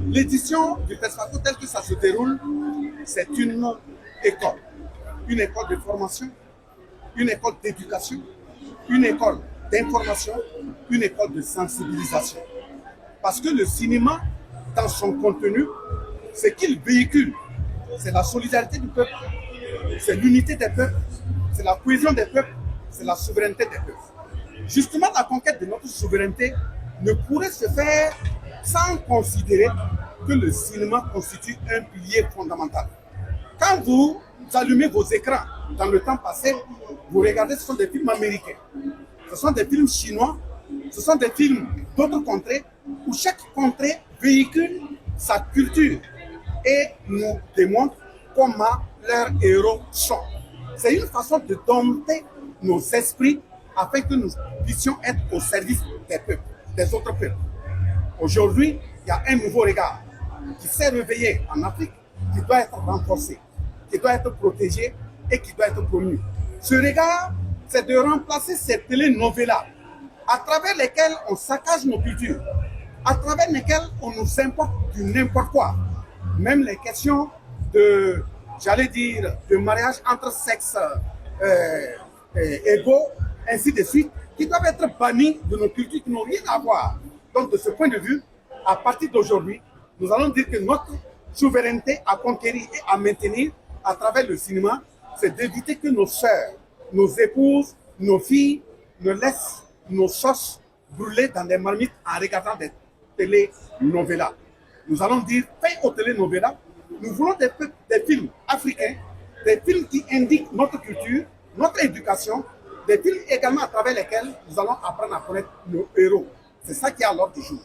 L'édition du FESFACO tel que ça se déroule, c'est une école de formation, une école d'éducation, une école d'information, une école de sensibilisation. Parce que le cinéma, dans son contenu, ce qu'il véhicule, c'est la solidarité du peuple, c'est l'unité des peuples, c'est la cohésion des peuples, c'est la souveraineté des peuples. Justement, la conquête de notre souveraineté ne pourrait se faire sans considérer que le cinéma constitue un pilier fondamental. Quand vous allumez vos écrans dans le temps passé, vous regardez, ce sont des films américains, ce sont des films chinois, ce sont des films d'autres contrées, où chaque contrée véhicule sa culture et nous démontre comment leurs héros sont. C'est une façon de dompter nos esprits afin que nous puissions être au service des peuples, des autres peuples. Aujourd'hui, il y a un nouveau regard qui s'est réveillé en Afrique, qui doit être renforcé, qui doit être protégé et qui doit être promu. Ce regard, c'est de remplacer ces télénovelas à travers lesquelles on saccage nos cultures, à travers lesquelles on nous importe du n'importe quoi. Même les questions de, j'allais dire, de mariage entre sexes égaux, ainsi de suite, qui doivent être bannis de nos cultures qui n'ont rien à voir. Donc, de ce point de vue, à partir d'aujourd'hui, nous allons dire que notre souveraineté à conquérir et à maintenir à travers le cinéma, c'est d'éviter que nos sœurs, nos épouses, nos filles ne laissent nos sauces brûler dans des marmites en regardant des télénovelas. Nous allons dire, fin aux télénovelas, nous voulons des films africains, des films qui indiquent notre culture, notre éducation, des films également à travers lesquels nous allons apprendre à connaître nos héros. C'est ça qui est à l'ordre du jour.